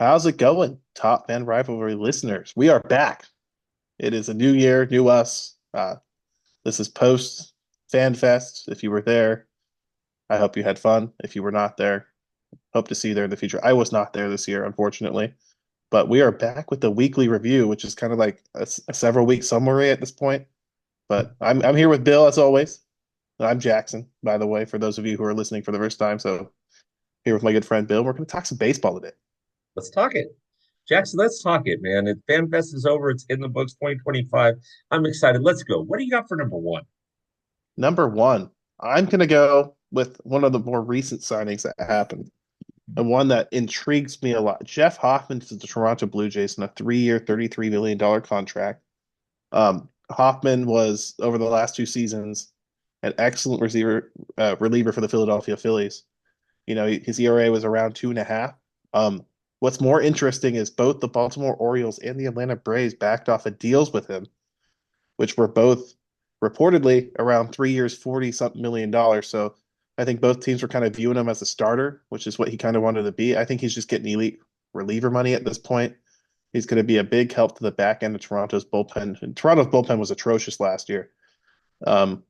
How's it going, Top Fan Rivalry listeners? We are back. It is a new year, new us. This is post Fan Fest. If you were there, I hope you had fun. If you were not there, hope to see you there in the future. I was not there this year, unfortunately, but we are back with the weekly review, which is kind of like a several week summary at this point. But I'm here with Bill as always. I'm Jackson, by the way, for those of you who are listening for the first time. So here with my good friend Bill, we're going to talk some baseball today. Let's talk it. Jackson, let's talk it, man. FanFest is over. It's in the books 2025. I'm excited. Let's go. What do you got for number one? Number one, I'm going to go with one of the more recent signings that happened and one that intrigues me a lot. Jeff Hoffman to the Toronto Blue Jays in a 3-year, $33 million contract. Hoffman was, over the last two seasons, an excellent reliever for the Philadelphia Phillies. You know, his ERA was around 2.5. What's more interesting is both the Baltimore Orioles and the Atlanta Braves backed off of deals with him, which were both reportedly around 3 years, 40 something $1 million. So I think both teams were kind of viewing him as a starter, which is what he kind of wanted to be. I think he's just getting elite reliever money at this point. He's going to be a big help to the back end of Toronto's bullpen. And Toronto's bullpen was atrocious last year. Um,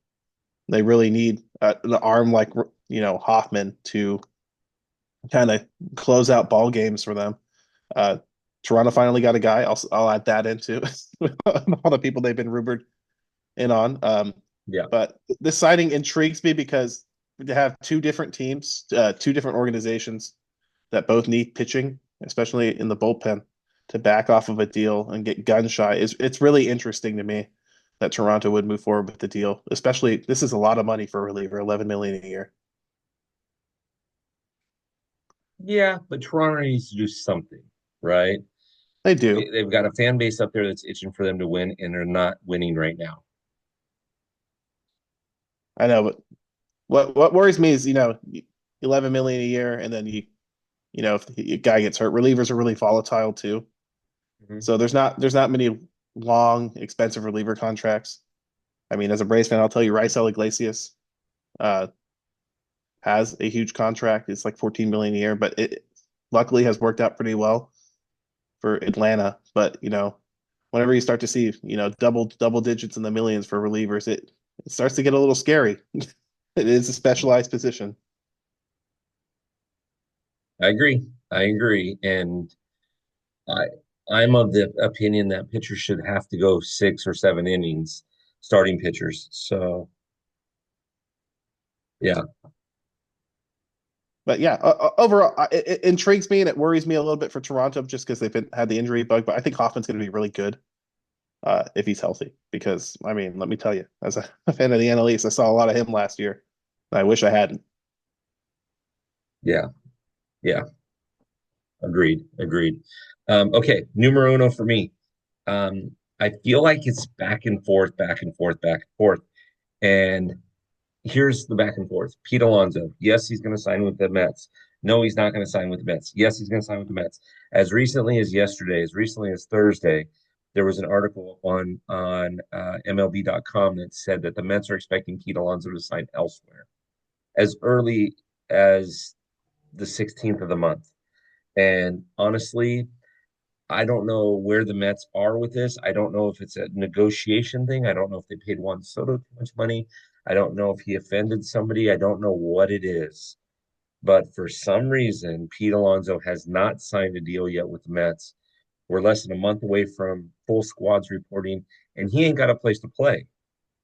they really need an arm like Hoffman to kind of close out ball games for them. Uh, Toronto finally got a guy. I'll add that into all the people they've been rumored in on. Yeah. But this signing intrigues me because to have two different teams, two different organizations that both need pitching, especially in the bullpen, to back off of a deal and get gun shy is it's really interesting to me that Toronto would move forward with the deal. Especially this is a lot of money for a reliever, 11 million a year. Yeah, but Toronto needs to do something, right? They do. They've got a fan base up there that's itching for them to win, and they're not winning right now. I know, but what worries me is 11 million a year, and then if the guy gets hurt, relievers are really volatile too. Mhm. So there's not many long, expensive reliever contracts. I mean, as a Braves fan, I'll tell you, Raisel Iglesias uh, has a huge contract. It's like 14 million a year, but it luckily has worked out pretty well for Atlanta. But whenever you start to see double digits in the millions for relievers, it starts to get a little scary. It is a specialized position. I agree. I agree. And I I'm of the opinion that pitchers should have to go 6 or 7 innings, starting pitchers. So yeah, But yeah, overall, it intrigues me and it worries me a little bit for Toronto just because had the injury bug. But I think Hoffman's going to be really good if he's healthy. Because I mean, let me tell you, as a fan of the NL East, I saw a lot of him last year. I wish I hadn't. yeah, yeah. Agreed. Agreed. Okay, numero uno for me. I feel like it's back and forth, back and forth, back and forth. And here's the back and forth. Pete Alonso, yes, he's going to sign with the Mets. No, he's not going to sign with the Mets. Yes, he's going to sign with the Mets. As recently as yesterday, as recently as Thursday, there was an article on MLB.com that said that the Mets are expecting Pete Alonso to sign elsewhere as early as the 16th of the month. And honestly, I don't know where the Mets are with this. I don't know if it's a negotiation thing. I don't know if they paid Juan Soto too much money. I don't know if he offended somebody. I don't know what it is. But for some reason, Pete Alonso has not signed a deal yet with the Mets. We're less than a month away from full squads reporting, and he ain't got a place to play.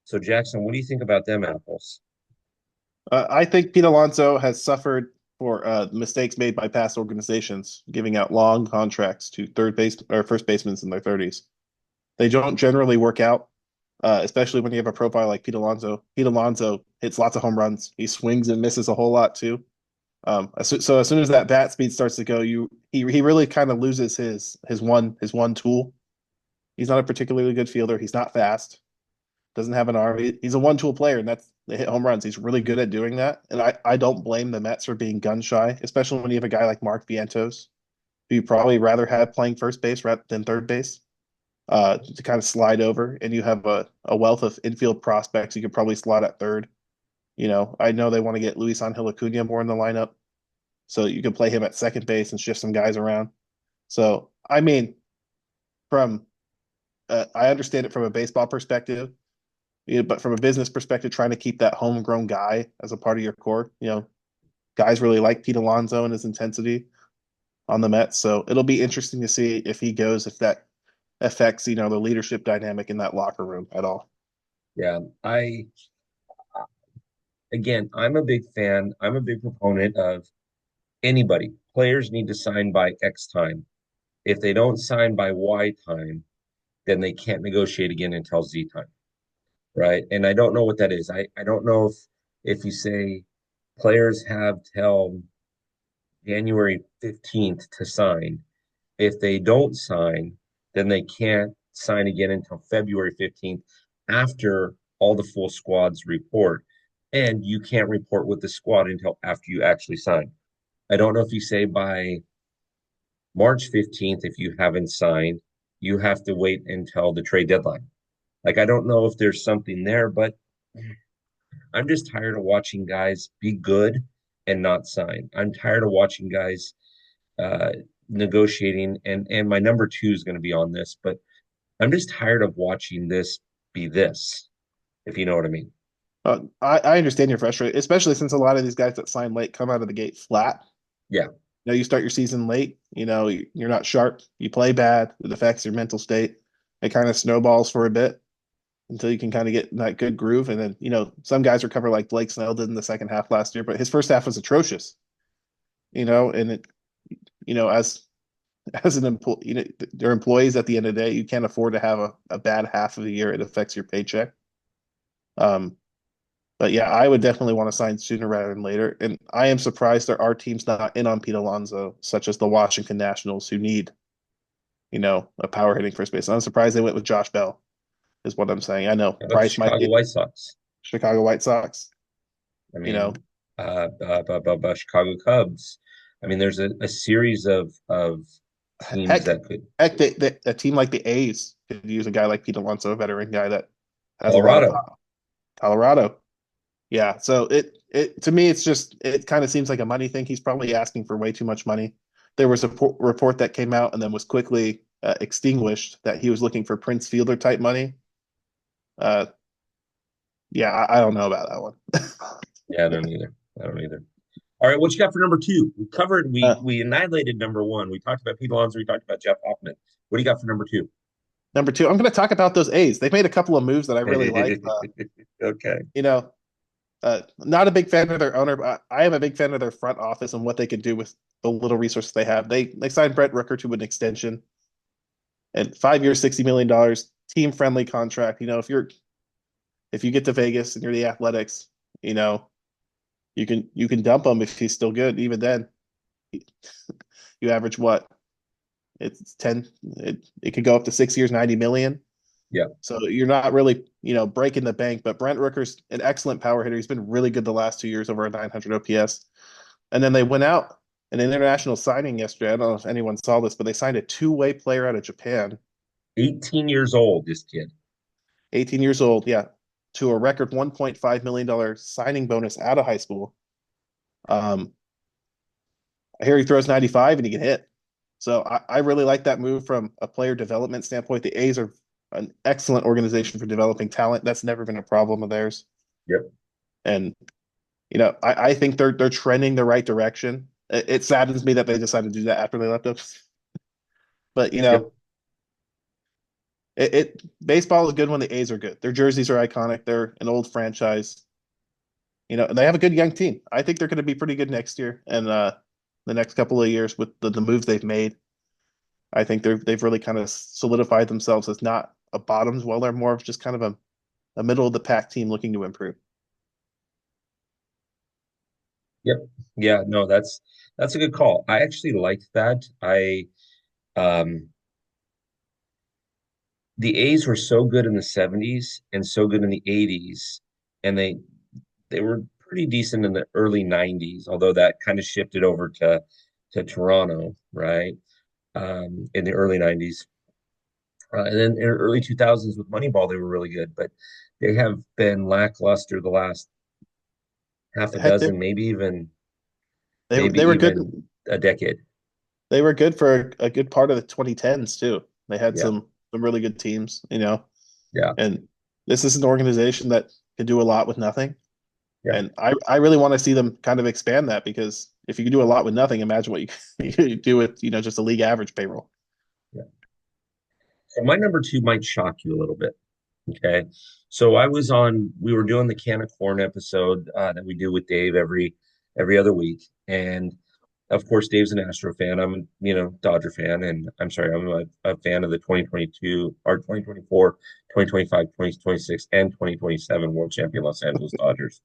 So, Jackson, what do you think about them apples? I think Pete Alonso has suffered for mistakes made by past organizations, giving out long contracts to third base or first basemen in their 30s. They don't generally work out, especially when you have a profile like Pete Alonso. Pete Alonso hits lots of home runs. He swings and misses a whole lot too. So as soon as that bat speed starts to go, he really kind of loses his one tool. He's not a particularly good fielder. He's not fast. Doesn't have an arm. He's a one tool player, and that's they hit home runs. He's really good at doing that. And I don't blame the Mets for being gun shy, especially when you have a guy like Mark Vientos, who you probably rather have playing first base rather than third base, to kind of slide over. And you have a wealth of infield prospects you could probably slot at third. I know they want to get Luis Angel Acuna more in the lineup, so you can play him at second base and shift some guys around. So, I mean, from I understand it from a baseball perspective, but from a business perspective, trying to keep that homegrown guy as a part of your core, guys really like Pete Alonso and his intensity on the Mets. So it'll be interesting to see if he goes, if that affects, the leadership dynamic in that locker room at all. Yeah, again, I'm a big fan. I'm a big proponent of anybody. Players need to sign by X time. If they don't sign by Y time, then they can't negotiate again until Z time, right? And I don't know what that is. I don't know if you say players have till January 15th to sign. If they don't sign, then they can't sign again until February 15th after all the full squads report. And you can't report with the squad until after you actually sign. I don't know if you say by March 15th, if you haven't signed, you have to wait until the trade deadline. Like, I don't know if there's something there, but I'm just tired of watching guys be good and not sign. I'm tired of watching guys uh, negotiating, and my number two is going to be on this, but I'm just tired of watching this be this, if you know what I mean. I understand you're frustrated, especially since a lot of these guys that sign late come out of the gate flat. Yeah, You start your season late, you're not sharp, you play bad, it affects your mental state. It kind of snowballs for a bit until you can kind of get in that good groove. And then, some guys recover like Blake Snell did in the second half last year, but his first half was atrocious, and as an employee, they're employees at the end of the day. You can't afford to have a bad half of the year. It affects your paycheck. Um, but yeah, I would definitely want to sign sooner rather than later. And I am surprised there are teams not in on Pete Alonso, such as the Washington Nationals, who need, a power hitting first base. I'm surprised they went with Josh Bell, is what I'm saying. I know how about the Price might Chicago be White Sox? Chicago White Sox, I you know, mean, Chicago Cubs. I mean, there's a series of teams heck, that could. a team like the A's could use a guy like Pete Alonso, a veteran guy that has a lot of Colorado. pop. Colorado. Yeah. So it to me, it kind of seems like a money thing. He's probably asking for way too much money. There was a report that came out and then was quickly extinguished that he was looking for Prince Fielder type money. Uh, yeah, I don't know about that one. Yeah, I don't either. I don't either. All right, what you got for number two? We covered, we Uh, we annihilated number one. We talked about Pete Alonso. We talked about Jeff Hoffman. What do you got for number two? Number two, I'm going to talk about those A's. They've made a couple of moves that I really like. Okay. Not a big fan of their owner, but I am a big fan of their front office and what they could do with the little resources they have. They signed Brett Rooker to an extension and 5 years, $60 million, team friendly contract. If you get to Vegas and you're the Athletics, you know you can dump him if he's still good. Even then, you average what? It's 10. It could go up to 6 years, 90 million. Yeah. So you're not really, breaking the bank. But Brent Rooker's an excellent power hitter. He's been really good the last 2 years, over a 900 OPS. And then they went out an international signing yesterday. I don't know if anyone saw this, but they signed a two-way player out of Japan, 18 years old, this kid. 18 years old, yeah, to a record $1.5 million signing bonus out of high school. Um, I hear he throws 95 and he can hit. So I really like that move from a player development standpoint. The A's are an excellent organization for developing talent. That's never been a problem of theirs. Yep. And I think they're trending the right direction. It saddens me that they decided to do that after they left us. But Yep. baseball is good when the A's are good. Their jerseys are iconic. They're an old franchise. And they have a good young team. I think they're going to be pretty good next year and the next couple of years with the moves they've made. I think they've really kind of solidified themselves as not a bottom dweller, more of just kind of a middle of the pack team looking to improve. Yep. Yeah, no, that's a good call. I actually liked that. I um the A's were so good in the 70s and so good in the 80s, and they were pretty decent in the early 90s, although that kind of shifted over to Toronto, right? In the early 90s. And then in the early 2000s with Moneyball, they were really good, but they have been lackluster the last half a Heck, they dozen, they maybe were good. even a decade. they were good for a good part of the 2010s too. They had Yeah, some really good teams, yeah, and this is an organization that can do a lot with nothing. yeah, And I really want to see them kind of expand that because if you can do a lot with nothing, imagine what you you do with, just a league average payroll. yeah. So my number two might shock you a little bit. Okay. So we were doing the can of corn episode that we do with Dave every other week. And of course, Dave's an Astro fan. I'm, Dodger fan. And I'm sorry, I'm a fan of the 2022 or 2024, 2025, 2026, and 2027 world champion Los Angeles Dodgers.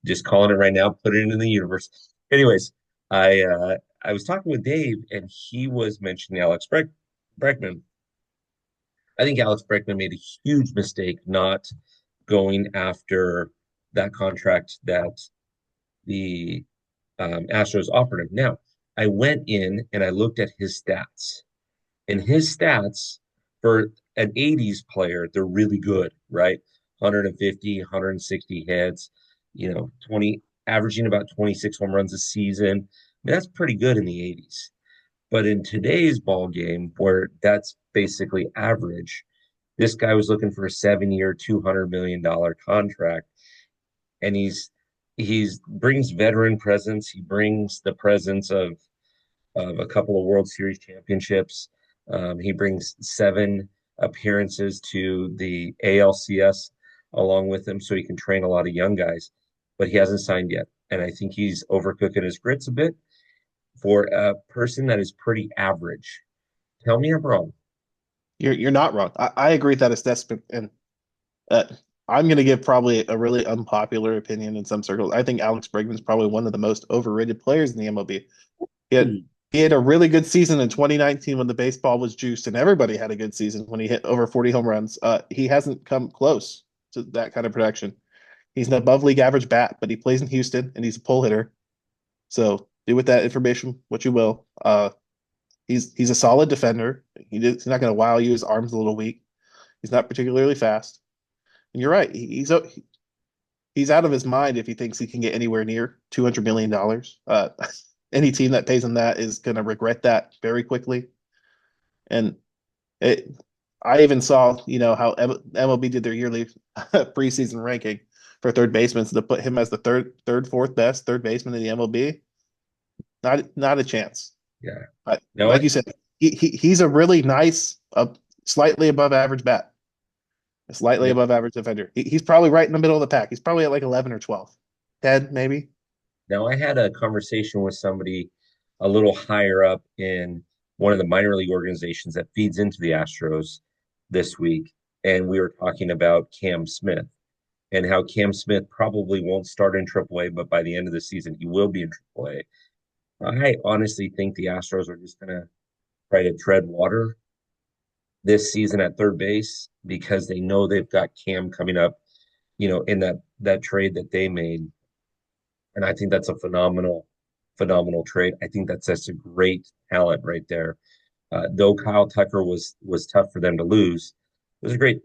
Just calling it right now, put it into the universe. Anyways, I was talking with Dave and he was mentioning Bregman. I think Alex Bregman made a huge mistake not going after that contract that the Astros offered him. Now, I went in and I looked at his stats, and his stats for an 80s player, they're really good, right? 150, 160 hits, 20, averaging about 26 home runs a season. I mean, that's pretty good in the 80s. But in today's ball game, where that's basically average, this guy was looking for a 7 year, $200 million contract, and he's brings veteran presence. He brings the presence of a couple of World Series championships. He brings 7 appearances to the ALCS along with him, so he can train a lot of young guys. But he hasn't signed yet, and I think he's overcooking his grits a bit for a person that is pretty average. Tell me I'm wrong. You're not wrong. I agree with that assessment, and uh, I'm going to give probably a really unpopular opinion in some circles. I think Alex Bregman is probably one of the most overrated players in the MLB. He had Hmm. he had a really good season in 2019 when the baseball was juiced, and everybody had a good season when he hit over 40 home runs. He hasn't come close to that kind of production. He's an above league average bat, but he plays in Houston and he's a pull hitter. So do with that information what you will. He's a solid defender. He's not going to wow you. His arm's a little weak. He's not particularly fast. And you're right. He's out of his mind if he thinks he can get anywhere near $200 million. Any team that pays him that is going to regret that very quickly. And it, I even saw, how MLB did their yearly preseason ranking for third basemen to put him as the fourth best third baseman in the MLB. Not a chance. Yeah. No, Like you said, he's a really nice, slightly above average bat, a slightly no, above average defender. He's probably right in the middle of the pack. He's probably at like 11 or 12, 10 maybe. Now, I had a conversation with somebody a little higher up in one of the minor league organizations that feeds into the Astros this week, and we were talking about Cam Smith and how Cam Smith probably won't start in AAA, but by the end of the season, he will be in AAA. I honestly think the Astros are just going to try to tread water this season at third base because they know they've got Cam coming up, in that trade that they made. And I think that's a phenomenal trade. I think that's such a great talent right there. Though Kyle Tucker was tough for them to lose, it was a great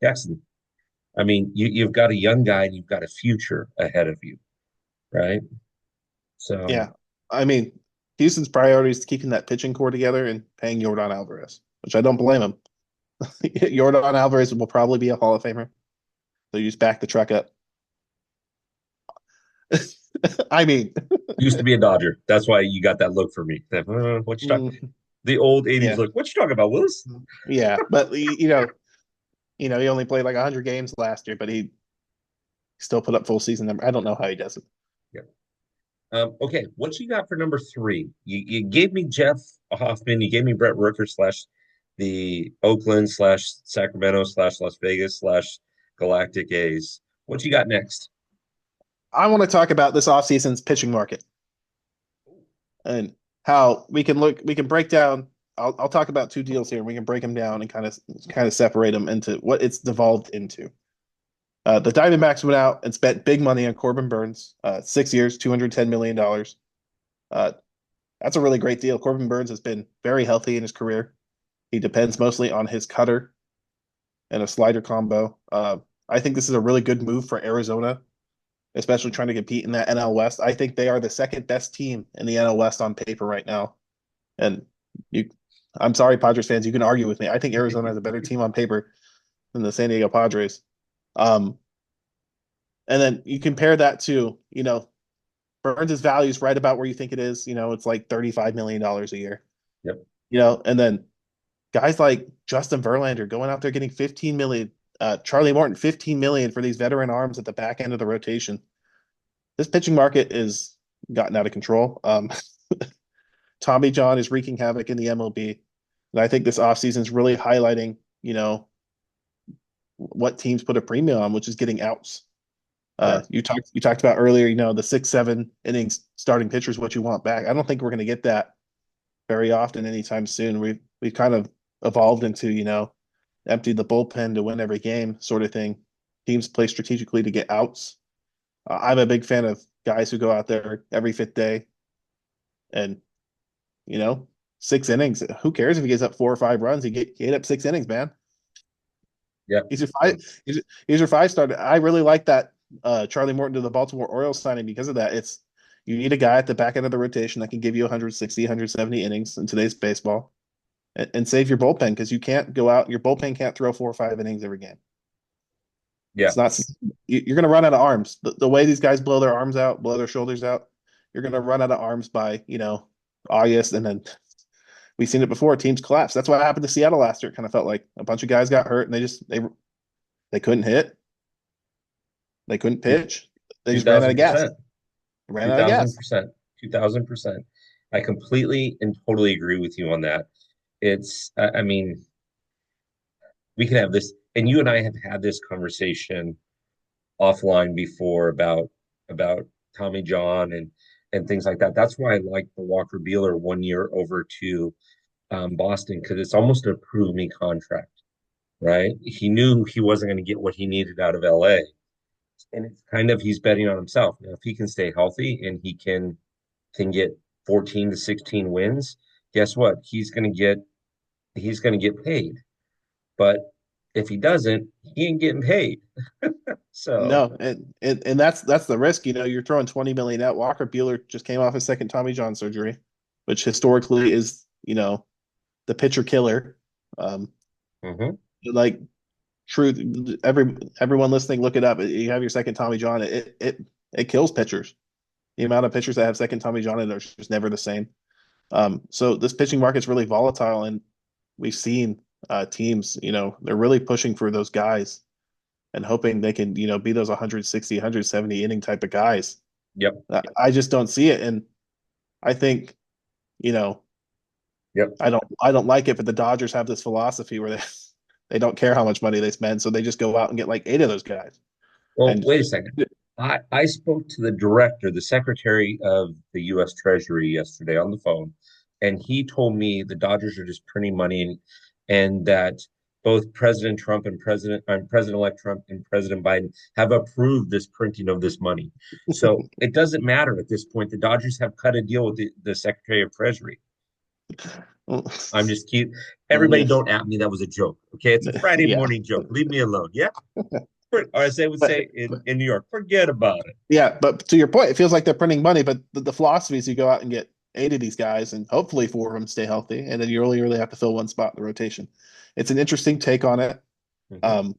Jackson. I mean, you've got a young guy and you've got a future ahead of you, right? So Yeah. I mean, Houston's priority is keeping that pitching core together and paying Yordan Alvarez, which I don't blame him. Yordan Alvarez will probably be a Hall of Famer. So you just back the truck up. I mean, used to be a Dodger. That's why you got that look for me. What you talking? mm, The old '80s yeah, look. What you talking about, Willis? yeah, but he only played like 100 games last year, but he still put up full season number. I don't know how he does it. Yeah. Okay, what you got for number three? You gave me Jeff Hoffman. You gave me Brett Rooker slash the Oakland slash Sacramento slash Las Vegas slash Galactic A's. What you got next? I want to talk about this offseason's pitching market and how we can break down. I'll talk about two deals here. And we can break them down and kind of separate them into what it's devolved into. The Diamondbacks went out and spent big money on Corbin Burns, 6 years, $210 million. Uh, that's a really great deal. Corbin Burns has been very healthy in his career. He depends mostly on his cutter and a slider combo. I think this is a really good move for Arizona. especially trying to compete in that NL West. I think they are the second best team in the NL West on paper right now. And you, I'm sorry, Padres fans, you can argue with me. I think Arizona has a better team on paper than the San Diego Padres. Um, and then you compare that to, Burns' value is right about where you think it is. It's like $35 million a year, Yep. and then guys like Justin Verlander going out there getting 15 million, Charlie Morton, 15 million for these veteran arms at the back end of the rotation. This pitching market is gotten out of control. Tommy John is wreaking havoc in the MLB. And I think this offseason is really highlighting, what teams put a premium on, which is getting outs. Yeah. You talked about earlier, the 6, 7 innings starting pitcher is what you want back. I don't think we're going to get that very often anytime soon. We've kind of evolved into, empty the bullpen to win every game sort of thing. Teams play strategically to get outs. I'm a big fan of guys who go out there every fifth day and, you know, 6 innings. Who cares if he gives up 4 or 5 runs? He ate up 6 innings, man. Yeah. He's your five. He's your 5 starter. I really like that Charlie Morton to the Baltimore Orioles signing because of that. You need a guy at the back end of the rotation that can give you 160, 170 innings in today's baseball and save your bullpen because you can't go out. Your bullpen can't throw 4 or 5 innings every game. Yeah. It's not. You're going to run out of arms. The way these guys blow their arms out, blow their shoulders out, you're going to run out of arms by August, and then we've seen it before. Teams collapse. That's what happened to Seattle last year. It kind of felt like a bunch of guys got hurt, and they couldn't hit, they couldn't pitch, they just ran out of gas. 2000%. Ran out of gas. 2000%. 2000%. I completely and totally agree with you on that. I mean, we can have this, and you and I have had this conversation offline before about Tommy John and things like that. That's why I like the Walker Buehler 1 year over to Boston because it's almost a prove me contract, right? He knew he wasn't going to get what he needed out of LA, and it's kind of he's betting on himself. Now, if he can stay healthy and he can get 14 to 16 wins, guess what? He's going to get paid. But if he doesn't, he ain't getting paid. So, No, and that's the risk. You're throwing 20 million out. Walker Bueller just came off his second Tommy John surgery, which historically is the pitcher killer. Um, mhm. like truth, everyone listening, look it up. You have your second Tommy John. It kills pitchers. The amount of pitchers that have second Tommy John are just never the same. So this pitching market's really volatile, and we've seen teams, they're really pushing for those guys and hoping they can, be those 160, 170 inning type of guys. Yep. I just don't see it, and I think, you know, Yep. I don't like it, but the Dodgers have this philosophy where they don't care how much money they spend, so they just go out and get like 8 of those guys. Well, And wait a second. I spoke to the director, the secretary of the U.S. Treasury yesterday on the phone, and he told me the Dodgers are just printing money and that both President Trump and President-elect Trump and President Biden have approved this printing of this money. So it doesn't matter at this point. The Dodgers have cut a deal with the Secretary of Treasury. I'm just kidding. Everybody don't at me. That was a joke. Okay. It's a Friday yeah, morning joke. Leave me alone. Yeah. Or as they would but, say in New York, forget about it. yeah, but to your point, it feels like they're printing money, but the philosophy is you go out and get 8 of these guys, and hopefully 4 of them stay healthy, and then you only really have to fill one spot in the rotation. It's an interesting take on it. Mhm.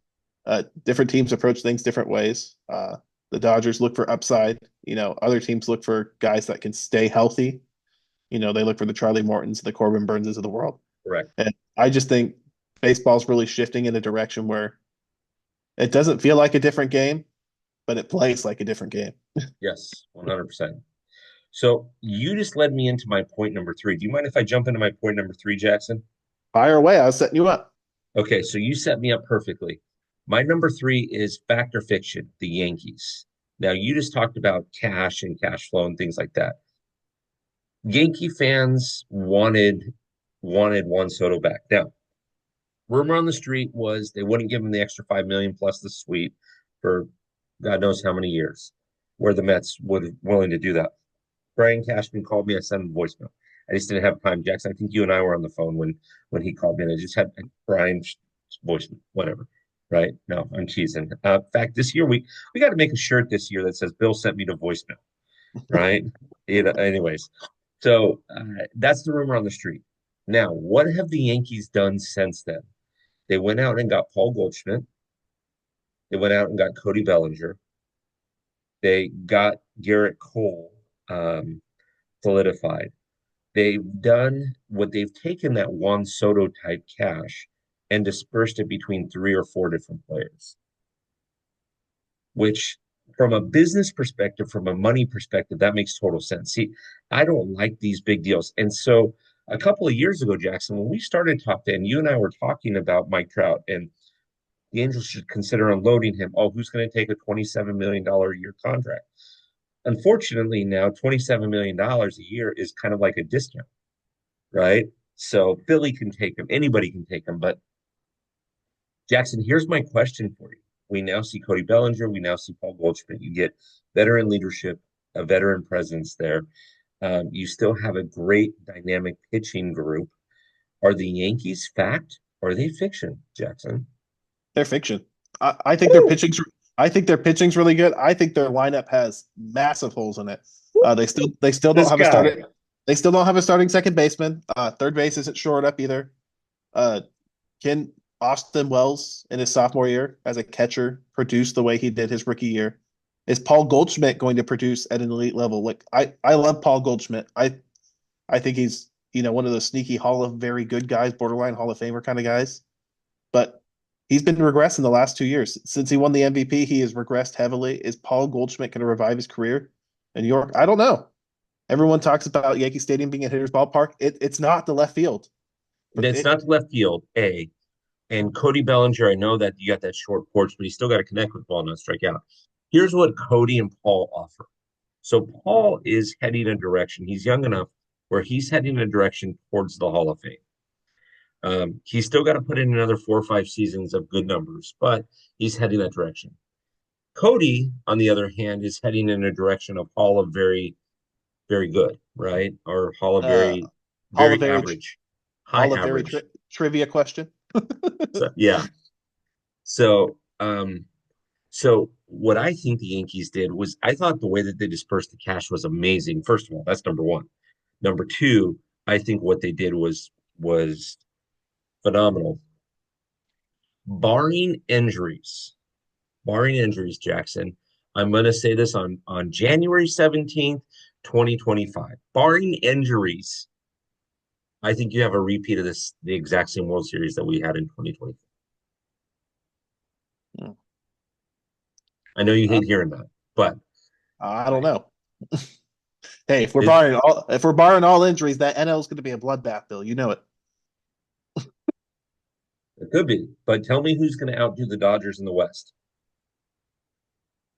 Um, Different teams approach things different ways. The Dodgers look for upside. Other teams look for guys that can stay healthy. They look for the Charlie Mortons, the Corbin Burnses of the world. Correct. And I just think baseball's really shifting in a direction where it doesn't feel like a different game, but it plays like a different game. Yes, 100%. So you just led me into my point number three. Do you mind if I jump into my point number three, Jackson? Fire away. I was setting you up. Okay, so you set me up perfectly. My number three is fact or fiction, the Yankees. Now, you just talked about cash and cash flow and things like that. Yankee fans wanted Juan Soto back. Now, rumor on the street was they wouldn't give him the extra 5 million plus the suite for God knows how many years, where the Mets would willing to do that. Brian Cashman called me. I sent him a voicemail. I just didn't have time, Jackson. I think you and I were on the phone when he called me, and I just had Brian's voicemail, whatever. right? No, I'm cheesing. In fact, this year we got to make a shirt this year that says Bill sent me to voicemail, right? Anyways, so that's the rumor on the street. Now, what have the Yankees done since then? They went out and got Paul Goldschmidt. They went out and got Cody Bellinger. They got Garrett Cole solidified. They've done what they've taken that Juan Soto type cash and dispersed it between three or four different players, which from a business perspective, from a money perspective, that makes total sense. See, I don't like these big deals. And so a couple of years ago, Jackson, when we started top 10, you and I were talking about Mike Trout and the Angels should consider unloading him. Oh, who's going to take a $27 million a year contract? Unfortunately, now $27 million a year is kind of like a discount, right? So Philly can take him, anybody can take him. But Jackson, here's my question for you. We now see Cody Bellinger, we now see Paul Goldschmidt. You get veteran leadership, a veteran presence there. You still have a great dynamic pitching group. Are the Yankees fact or are they fiction, Jackson? They're fiction. I think their Woo! pitching's I think their pitching's really good. I think their lineup has massive holes in it. They still don't This have a guy. starting they still don't have a starting second baseman. Third base isn't shored up either. Uh, can Austin Wells in his sophomore year as a catcher produce the way he did his rookie year? Is Paul Goldschmidt going to produce at an elite level? Like I love Paul Goldschmidt. I think he's one of those sneaky Hall of very good guys, borderline Hall of Famer kind of guys. But he's been regressing the last 2 years. Since he won the MVP, he has regressed heavily. Is Paul Goldschmidt going to revive his career in New York? I don't know. Everyone talks about Yankee Stadium being a hitter's ballpark. It's not the left field. But That's not the left field, A. And Cody Bellinger, I know that you got that short porch, but he's still got to connect with the ball, not strike out. Here's what Cody and Paul offer. So Paul is heading a direction. He's young enough where he's heading a direction towards the Hall of Fame. He's still got to put in another 4 or 5 seasons of good numbers, but he's heading that direction. Cody, on the other hand, is heading in a direction of Hall of very, very good, right? Or Hall of uh, very, Hall of very very average, high Hall of very average. trivia question. So yeah. So so what I think the Yankees did was I thought the way that they dispersed the cash was amazing. First of all, that's number one. Number two, I think what they did was phenomenal. Barring injuries, barring injuries, Jackson, I'm going to say this on January 17th, 2025. Barring injuries, I think you have a repeat of this, the exact same World Series that we had in 2020. Hmm. I know you Uh, hate hearing that, but I don't know. Hey, it, if we're barring all injuries, that NL is going to be a bloodbath, Bill. You know it. it could be. But tell me who's going to outdo the Dodgers in the West?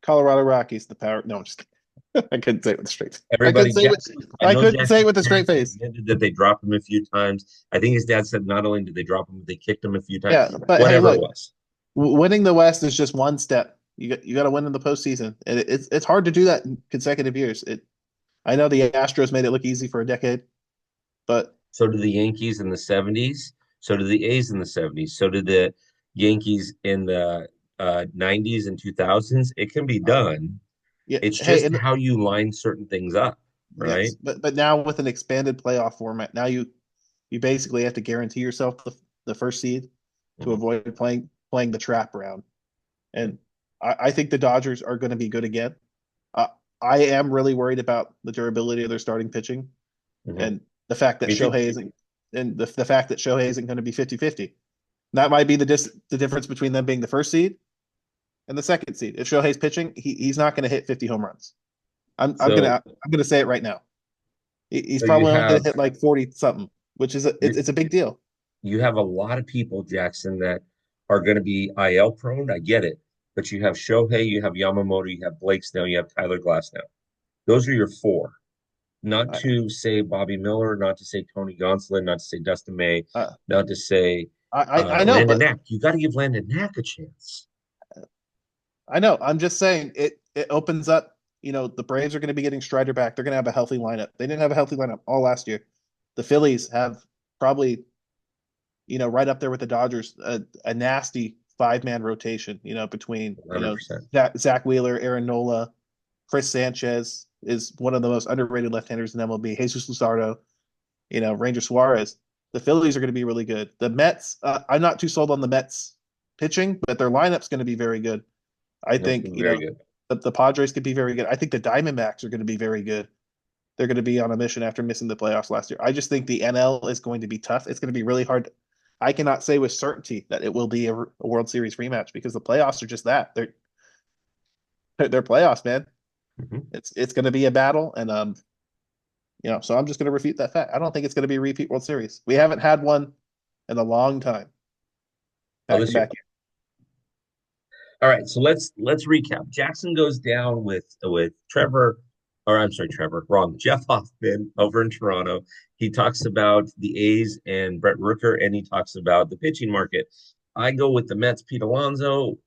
Colorado Rockies, the power. No, I'm just kidding. I couldn't say it with a straight. I couldn't Everybody, say it with, I I know couldn't say it Jackson's with a straight parents have face. admitted that they dropped him a few times. I think his dad said not only did they drop him, but they kicked him a few times. Yeah, but hey, Whatever it look, was. winning the West is just one step. You got to win in the postseason, and it's hard to do that in consecutive years. I know the Astros made it look easy for a decade, but So did the Yankees in the 70s. So did the A's in the 70s. So did the Yankees in the 90s and 2000s. It can be uh, done. yeah, It's hey, just and how you line certain things up, right? yes, but now with an expanded playoff format, now you basically have to guarantee yourself the first seed to Mhm. avoid playing the trap round. And I think the Dodgers are going to be good again. Uh, I am really worried about the durability of their starting pitching Mhm. and the fact that Me too. Shohei isn't and the fact that Shohei isn't going to be 50-50. That might be the difference between them being the first seed and the second seed. If Shohei's pitching, he's not going to hit 50 home runs. So I'm gonna say it right now. He's so you probably only going have to hit like 40 something, which is you it's a big deal. you have a lot of people, Jackson, that are going to be IL prone. I get it, but you have Shohei, you have Yamamoto, you have Blake Snell, you have Tyler Glass now. Those are your four. Not I to say Bobby Miller, not to say Tony Gonsolin, not to say Dustin May, uh, not to say I know, Landon but Knack. You got to give Landon Knack a chance. I know. I'm just saying it opens up. The Braves are going to be getting Strider back. They're going to have a healthy lineup. They didn't have a healthy lineup all last year. The Phillies have probably right up there with the Dodgers a nasty 5-man rotation, between, 100%. Zach Wheeler, Aaron Nola, Chris Sanchez is one of the most underrated left-handers in MLB. Jesus Luzardo, Ranger Suarez. The Phillies are going to be really good. The Mets, I'm not too sold on the Mets pitching, but their lineup's going to be very good. I That's think, been very good. the Padres could be very good. I think the Diamondbacks are going to be very good. They're going to be on a mission after missing the playoffs last year. I just think the NL is going to be tough. It's going to be really hard. I cannot say with certainty that it will be a World Series rematch because the playoffs are just that. They're playoffs, man. Mhm. It's going to be a battle, and so I'm just going to refute that fact. I don't think it's going to be a repeat World Series. We haven't had one in a long time, Oh, back to this year. back. All right, so let's recap. Jackson goes down with Trevor, or I'm sorry, Trevor, wrong. Jeff Hoffman over in Toronto. He talks about the A's and Brett Rooker, and he talks about the pitching market. I go with the Mets, Pete Alonso,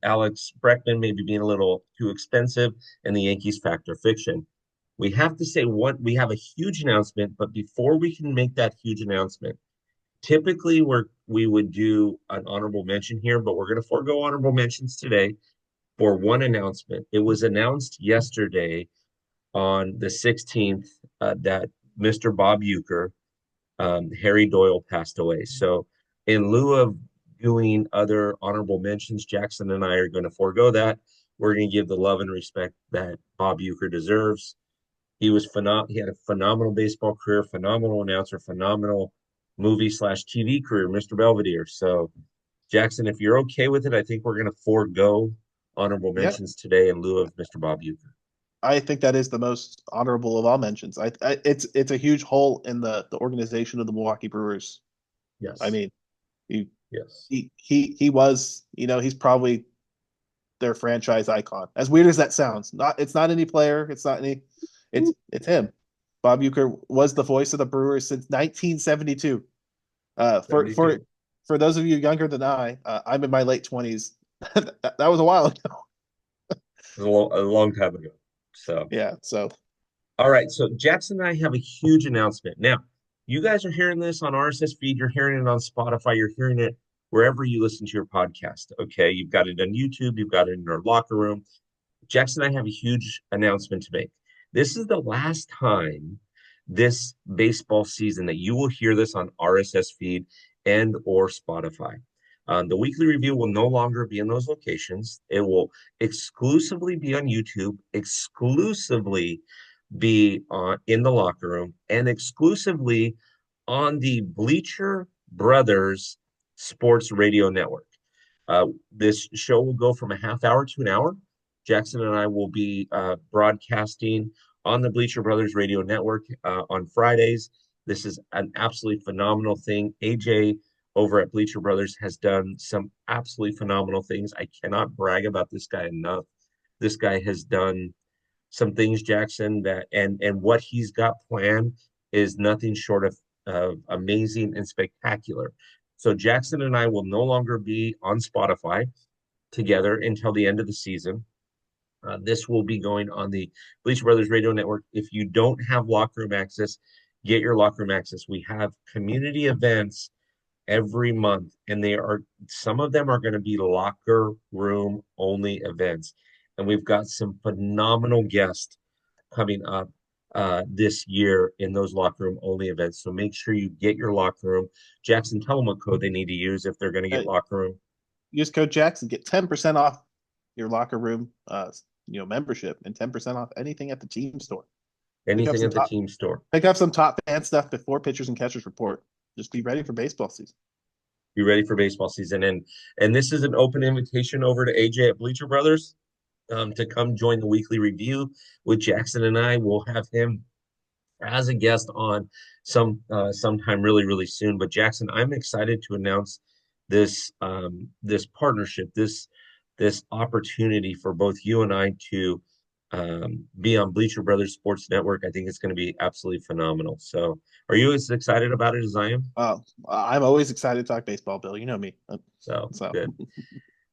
Alex Bregman maybe being a little too expensive, and the Yankees factor fiction. We have to say what we have a huge announcement, but before we can make that huge announcement, typically we would do an honorable mention here, but we're going to forego honorable mentions today for one announcement. It was announced yesterday on the 16th that Mr. Bob Uecker, Harry Doyle passed away. So in lieu of doing other honorable mentions, Jackson and I are going to forego that. We're going to give the love and respect that Bob Uecker deserves. He had a phenomenal baseball career, phenomenal announcer, phenomenal movie/TV career, Mr. Belvedere. So, Jackson, if you're okay with it, I think we're going to forego honorable Yeah, mentions today in lieu of Mr. Bob Uecker. I think that is the most honorable of all mentions. It's a huge hole in the organization of the Milwaukee Brewers. I Yes. mean, he Yes. he was, he's probably their franchise icon. As weird as that sounds, it's not any player, it's not any, it's him. Bob Uecker was the voice of the Brewers since 1972. For 72. those of you younger than I'm in my late 20s. That was a while ago. It was a long time ago. So, Yeah. So all right. So, Jackson and I have a huge announcement. Now, you guys are hearing this on RSS feed. You're hearing it on Spotify. You're hearing it wherever you listen to your podcast. Okay. You've got it on YouTube. You've got it in our locker room. Jackson and I have a huge announcement to make. This is the last time this baseball season that you will hear this on RSS feed and or Spotify. The weekly review will no longer be in those locations. It will exclusively be on YouTube, exclusively be in the locker room, and exclusively on the Bleacher Brothers Sports Radio Network. This show will go from a half hour to an hour. Jackson and I will be broadcasting on the Bleacher Brothers Radio Network on Fridays. This is an absolutely phenomenal thing. AJ over at Bleacher Brothers has done some absolutely phenomenal things. I cannot brag about this guy enough. This guy has done some things, Jackson, that and what he's got planned is nothing short of amazing and spectacular. So Jackson and I will no longer be on Spotify together until the end of the season. This will be going on the Bleacher Brothers Radio Network. If you don't have locker room access, get your locker room access. We have community events every month, and they are some of them are going to be locker room only events. And we've got some phenomenal guests coming up this year in those locker room only events. So make sure you get your locker room. Jackson, tell them what code they need to use if they're going to uh, get locker room. use code Jackson, get 10% off your locker room, membership, and 10% off anything at the team store. Pick up Anything some at the top, team store. pick up some top fan stuff before pitchers and catchers report. Just be ready for baseball season. Be ready for baseball season. And this is an open invitation over to AJ at Bleacher Brothers to come join the weekly review with Jackson and I. We'll have him as a guest on sometime really soon. But Jackson, I'm excited to announce this partnership, this opportunity for both you and I to be on Bleacher Brothers Sports Network. I think it's going to be absolutely phenomenal. So, are you as excited about it as I am? I'm always excited to talk baseball, Bill. You know me. So So good.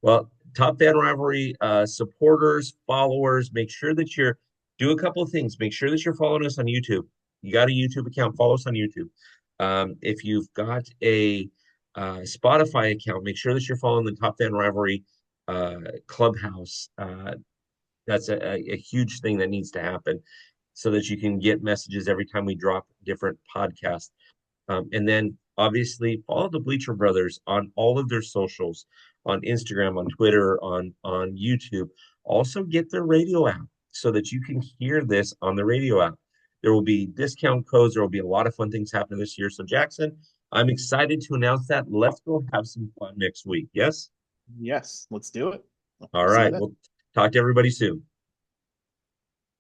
Well, Top Fan Rivalry supporters, followers, make sure that you're do a couple of things. Make sure that you're following us on YouTube. You got a YouTube account, follow us on YouTube. If you've got Spotify account. Make sure that you're following the Top Fan Rivalry Clubhouse. That's a huge thing that needs to happen so that you can get messages every time we drop different podcasts. And then obviously follow the Bleacher Brothers on all of their socials, on Instagram, on Twitter, on YouTube. Also get their radio app so that you can hear this on the radio app. There will be discount codes. There will be a lot of fun things happening this year. So Jackson, I'm excited to announce that. Let's go have some fun next week. Yes. Yes, let's do it. All We'll see you right. then. We'll talk to everybody soon.